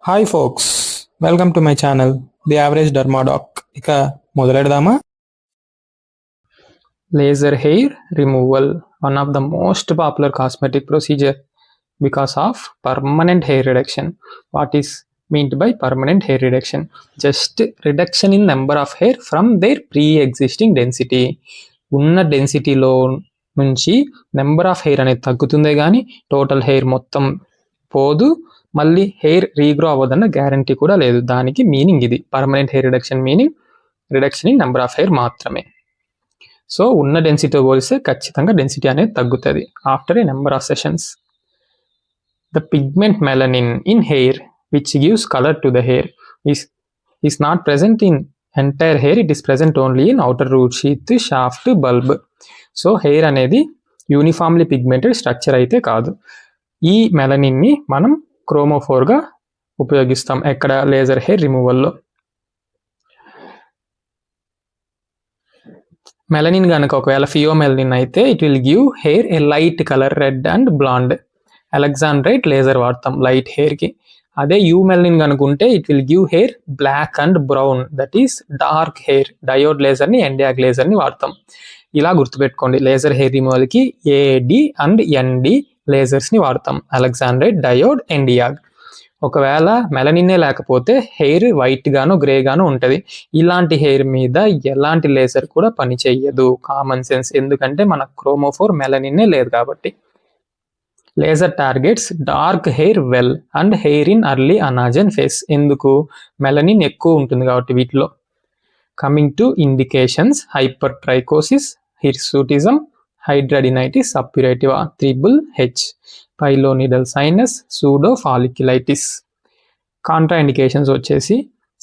Hi folks, welcome to my channel the average dermadoc. ఇక మొదలెడదామా? Laser hair removal, one of the most popular cosmetic procedure because of permanent hair reduction. What is meant by permanent hair reduction? Just reduction in number of hair from their pre-existing density. ఉన్న డెన్సిటీలో నుంచి number of hair అనేది తగ్గుతుందే కానీ total hair మొత్తం పోదు, మళ్ళీ hair regrow అవ్వదన్న guarantee కూడా లేదు. దానికి మీనింగ్ ఇది. Permanent hair reduction meaning reduction in number of hair మాత్రమే. సో ఉన్న డెన్సిటీతో పోలిస్తే ఖచ్చితంగా డెన్సిటీ అనేది తగ్గుతుంది after A number of sessions. The pigment melanin in hair, which gives color to the hair, is not present in entire hair. It is present only in outer root sheath, shaft, bulb. So hair అనేది uniformly pigmented structure అయితే కాదు. ఈ మెలనిన్ని మనం క్రోమోఫోర్గా ఉపయోగిస్తాం ఎక్కడ? Laser hair రిమూవల్లో. Melanin కనుక ఒకవేళ pheomelanin అయితే it will give hair a light colour, red and blond. Alexandrite laser వాడతాం లైట్ హెయిర్కి. అదే యూమెలనిన్ కనుకుంటే it will give hair black and brown, that is dark hair. Diode లేజర్ని, ఎండియాగ్ లేజర్ని వాడతాం. ఇలా గుర్తుపెట్టుకోండి, లేజర్ హెయిర్ రిమూవల్కి ఏడి అండ్ ఎన్డి లేజర్స్ని వాడతాం. Alexandrite, diode, ND YAG. ఒకవేళ మెలనిన్నే లేకపోతే హెయిర్ వైట్గాను గ్రేగాను ఉంటుంది. ఇలాంటి హెయిర్ మీద ఎలాంటి లేజర్ కూడా పని చెయ్యదు. కామన్ సెన్స్, ఎందుకంటే మన క్రోమోఫోర్ మెలనిన్నే లేదు కాబట్టి. Laser targets dark hair well and hair in early anagen phase. ఎందుకు? మెలనిన్ ఎక్కువ ఉంటుంది కాబట్టి వీటిలో. Coming to indications: hypertrichosis, hirsutism, hidradenitis suppurativa, triple H, pilonidal sinus, pseudofolliculitis. Contraindications వచ్చేసి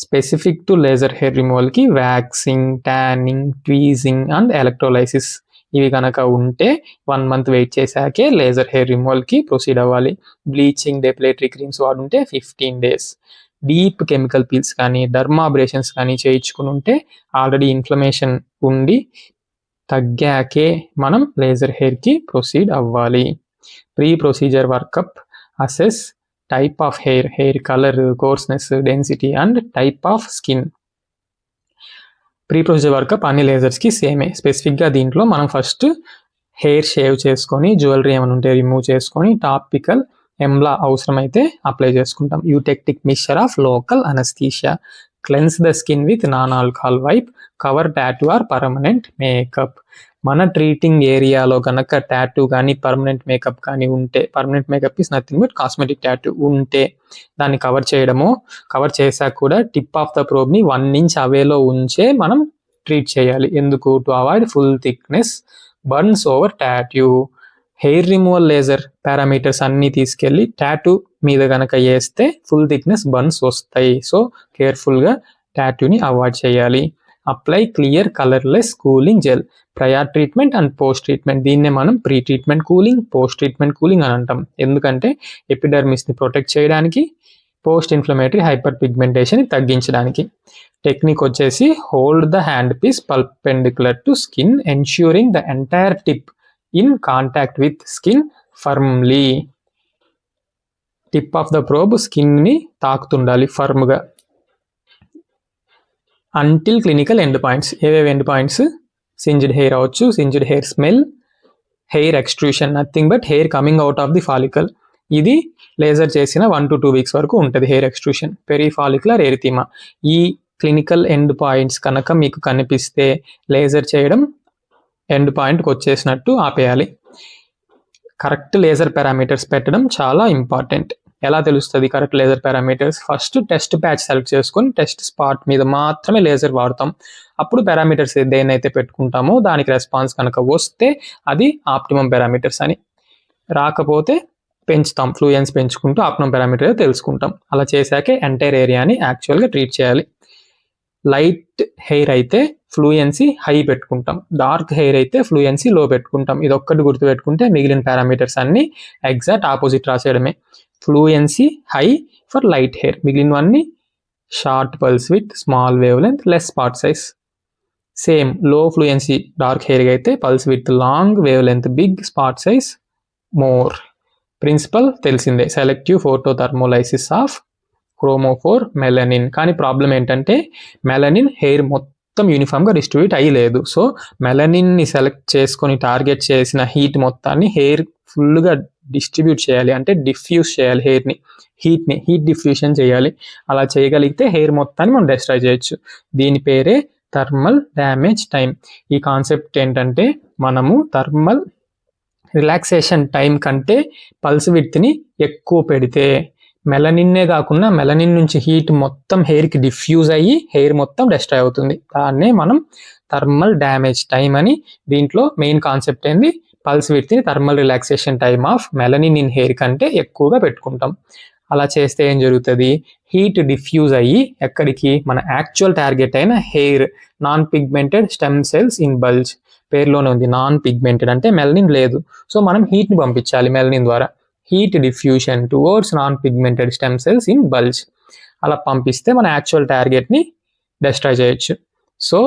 స్పెసిఫిక్ టు లేజర్ హెయిర్ రిమూవల్కి waxing, tanning, tweezing and electrolysis. ఇవి కనుక ఉంటే 1 month వెయిట్ చేశాకే లేజర్ హెయిర్ రిమూవల్కి ప్రొసీడ్ అవ్వాలి. బ్లీచింగ్, డెపిలేటరీ క్రీమ్స్ వాడుంటే 15 days. Deep chemical peels కానీ డర్మాబ్రేషన్స్ కానీ చేయించుకుని ఉంటే ఆల్రెడీ ఇన్ఫ్లమేషన్ ఉండి తగ్గాకే మనం లేజర్ హెయిర్కి ప్రొసీడ్ అవ్వాలి. Pre procedure workup: assess type of hair, hair colour, coarseness, density and type of skin. Pre procedure workup అన్ని లేజర్స్కి సేమే. స్పెసిఫిక్గా దీంట్లో మనం ఫస్ట్ హెయిర్ షేవ్ చేసుకొని, జ్యువెలరీ ఏమైనా ఉంటే రిమూవ్ చేసుకొని, టాపికల్ ఎంలా అవసరమైతే అప్లై చేసుకుంటాం. Eutectic mixture of local anaesthesia. Cleanse the skin with non alcohol wipe. Cover tattoo or permanent makeup. మన ట్రీటింగ్ ఏరియాలో కనుక టాటూ కానీ పర్మనెంట్ మేకప్ కానీ ఉంటే, permanent makeup is nothing but cosmetic tattoo ఉంటే దాన్ని కవర్ చేయడము, కవర్ చేశాక కూడా టిప్ ఆఫ్ ద ప్రోబ్ని 1 inch అవేలో ఉంచే మనం ట్రీట్ చేయాలి. ఎందుకు? To avoid full thickness burns over tattoo. Hair removal laser parameters అన్నీ తీసుకెళ్ళి టాటూ మీద కనుక వేస్తే ఫుల్ థిక్నెస్ బర్న్స్ వస్తాయి. సో కేర్ఫుల్గా టాటూని అవాయిడ్ చేయాలి. Apply clear colourless cooling gel. Prior treatment and post treatment. దీన్నే మనం pre treatment cooling, post treatment cooling అని అంటాం. ఎందుకంటే ఎపిడర్మిస్ని ప్రొటెక్ట్ చేయడానికి, పోస్ట్ ఇన్ఫ్లమేటరీ హైపర్ పిగ్మెంటేషన్ తగ్గించడానికి. టెక్నిక్ వచ్చేసి hold the hand piece perpendicular to skin, ensuring the entire tip in contact with skin firmly. Tip of the probe స్కిన్ని తాకుతుండాలి ఫర్మ్గా. Until clinical end points. ఏవేవి ఎండ్ పాయింట్స్? సింజ్డ్ హెయిర్ అవ్వచ్చు, singed hair smell, hair extrusion, nothing but hair coming out of the follicle. ఇది laser చేసిన 1 to 2 weeks వరకు ఉంటుంది hair extrusion. పెరిఫాలిక్యులర్ ఎరిథిమా. ఈ క్లినికల్ ఎండ్ పాయింట్స్ కనుక మీకు కనిపిస్తే లేజర్ చేయడం ఎండ్ పాయింట్కి వచ్చేసినట్టు ఆపేయాలి. కరెక్ట్ లేజర్ పారామీటర్స్ పెట్టడం చాలా ఇంపార్టెంట్. ఎలా తెలుస్తుంది correct laser parameters? First test patch select చేసుకొని టెస్ట్ స్పాట్ మీద మాత్రమే లేజర్ వాడతాం. అప్పుడు పారామీటర్స్ దేన్నైతే పెట్టుకుంటామో దానికి రెస్పాన్స్ కనుక వస్తే అది ఆప్టిమమ్ పారామీటర్స్ అని. రాకపోతే పెంచుతాం, ఫ్లూయెన్స్ పెంచుకుంటూ ఆప్టిమమ్ పారామీటర్ తెలుసుకుంటాం. అలా చేశాకే ఎంటైర్ ఏరియాని యాక్చువల్గా ట్రీట్ చేయాలి. లైట్ హెయిర్ అయితే ఫ్లూయెన్సీ హై పెట్టుకుంటాం, డార్క్ హెయిర్ అయితే ఫ్లూయెన్సీ లో పెట్టుకుంటాం. ఇది ఒక్కటి గుర్తుపెట్టుకుంటే మిగిలిన పారామీటర్స్ అన్ని ఎగ్జాక్ట్ ఆపోజిట్ రాసేయడమే. Fluency high for light hair, మిగిలినవన్నీ short pulse with small wavelength, less spot size. Same low fluency dark hair అయితే pulse with long wavelength, big spot size, more. Principle తెలిసిందే, selective photothermolysis of chromophore melanin. కానీ problem ఏంటంటే melanin hair మొత్తం యూనిఫామ్గా distribute అయ్యలేదు. So మెలనిన్ని select చేసుకొని target చేసిన heat మొత్తాన్ని hair ఫుల్గా డిస్ట్రిబ్యూట్ చేయాలి, అంటే డిఫ్యూజ్ చేయాలి హెయిర్ని, హీట్ డిఫ్యూషన్ చేయాలి. అలా చేయగలిగితే హెయిర్ మొత్తాన్ని మనం డిస్ట్రాయ్ చేయొచ్చు. దీని పేరే థర్మల్ డ్యామేజ్ టైం. ఈ కాన్సెప్ట్ ఏంటంటే మనము థర్మల్ రిలాక్సేషన్ టైం కంటే పల్స్ విడ్త్ని ఎక్కువ పెడితే మెలనిన్నే కాకుండా మెలనిన్ నుంచి హీట్ మొత్తం హెయిర్కి డిఫ్యూజ్ అయ్యి హెయిర్ మొత్తం డిస్ట్రాయ్ అవుతుంది. దాన్నే మనం థర్మల్ డ్యామేజ్ టైం అని. దీంట్లో మెయిన్ కాన్సెప్ట్ ఏంది, పల్స్ విడ్త్ని thermal relaxation time of melanin in hair కంటే ఎక్కువగా పెట్టుకుంటాం. అలా చేస్తే ఏం జరుగుతుంది, హీట్ డిఫ్యూజ్ అయ్యి ఎక్కడికి, మన యాక్చువల్ టార్గెట్ అయిన hair, non pigmented stem cells in bulge. పేరులోనే ఉంది నాన్ పిగ్మెంటెడ్, అంటే మెలనిన్ లేదు. సో మనం హీట్ని పంపించాలి మెలనిన్ ద్వారా, heat diffusion towards non pigmented stem cells in bulge. అలా పంపిస్తే మన యాక్చువల్ టార్గెట్ని డిస్ట్రాయ్ చేయొచ్చు. సో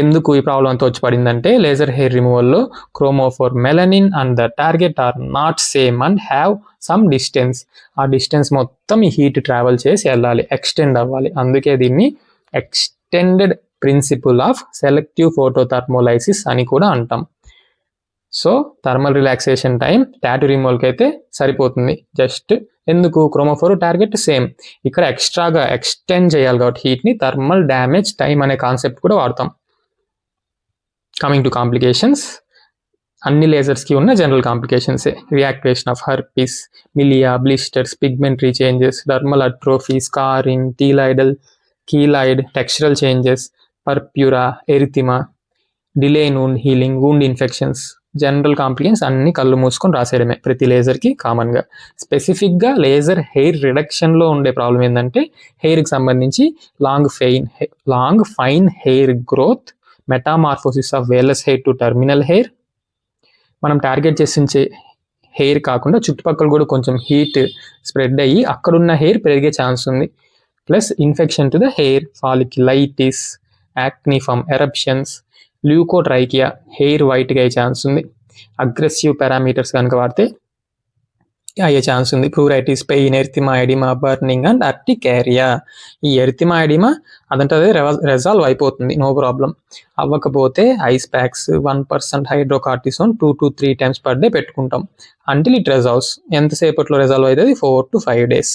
ఎందుకు ఈ ప్రాబ్లం అంతా వచ్చి పడిందంటే లేజర్ హెయిర్ రిమూవల్లో chromophore melanin and the target are not same and have some distance. ఆ డిస్టెన్స్ మొత్తం ఈ హీట్ ట్రావెల్ చేసి వెళ్ళాలి, ఎక్స్టెండ్ అవ్వాలి. అందుకే దీన్ని extended principle of selective photothermolysis అని కూడా అంటాం. So thermal relaxation time tattoo రిమూవల్కి అయితే సరిపోతుంది. జస్ట్ ఎందుకు, క్రోమోఫోర్ టార్గెట్ సేమ్, ఇక్కడ ఎక్స్ట్రాగా ఎక్స్టెండ్ చేయాలి కాబట్టి హీట్ని, థర్మల్ డ్యామేజ్ టైం అనే కాన్సెప్ట్ కూడా వాడతాం. కమింగ్ టు కాంప్లికేషన్స్, అన్ని లేజర్స్కి ఉన్న జనరల్ కాంప్లికేషన్సే. Reactivation of herpes, milia, blisters, pigmentary changes, dermal atrophy, scarring, keloid, textural changes, purpura, erythema, delay in wound healing, wound infections. General complications అన్ని కళ్ళు మూసుకొని రాసేయడమే ప్రతి లేజర్కి కామన్గా. స్పెసిఫిక్గా లేజర్ హెయిర్ రిడక్షన్లో ఉండే ప్రాబ్లం ఏంటంటే హెయిర్కి సంబంధించి long fine hair growth, metamorphosis of వేర్లెస్ hair to terminal hair. మనం టార్గెట్ చేసించే హెయిర్ కాకుండా చుట్టుపక్కల కూడా కొంచెం హీట్ స్ప్రెడ్ అయ్యి అక్కడున్న హెయిర్ పెరిగే ఛాన్స్ ఉంది. Plus infection to the hair folliculitis, acneiform, eruptions, leukotrichia, hair వైట్గా అయ్యే ఛాన్స్ ఉంది. అగ్రెసివ్ పారామీటర్స్ కనుక వాడితే అయ్యే ఛాన్స్ ఉంది. Pruritus, pain, erythema, edema, burning and urticaria. ఈ ఎరిథిమా, ఎడిమా అదంటే అదే రెజాల్వ్ అయిపోతుంది, నో ప్రాబ్లం. అవ్వకపోతే ice packs, 1% hydrocortisone 2 to 3 times per day పెట్టుకుంటాం అంటిల్ ఇట్ రెజాల్వ్స్. ఎంతసేపట్లో రెజాల్వ్ అవుతుంది, 4 to 5 days.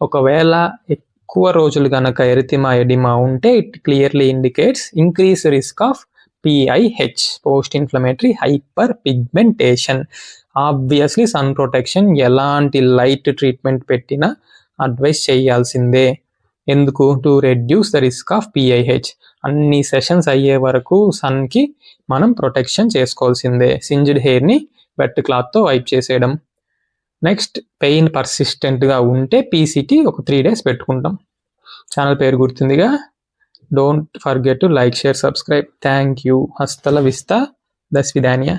ఒకవేళ ఎక్కువ రోజులు కనుక ఎరిథిమా, ఎడిమా ఉంటే it clearly indicates increase risk of PIH, post inflammatory hyperpigmentation. Obviously sun protection ఎలాంటి లైట్ ట్రీట్మెంట్ పెట్టినా అడ్వైస్ చేయాల్సిందే. ఎందుకు, to reduce the risk of PIH. అన్ని సెషన్స్ అయ్యే వరకు సన్కి మనం ప్రొటెక్షన్ చేసుకోవాల్సిందే. సింజ్డ్ హెయిర్ని వెట్ క్లాత్తో వైప్ చేసేయడం. నెక్స్ట్, పెయిన్ పర్సిస్టెంట్గా ఉంటే PCT ఒక 3 days పెట్టుకుంటాం. ఛానల్ పేరు గుర్తుందిగా. Don't forget to like, share, subscribe. Thank you. హస్తల విస్తా, దస్విదానియా.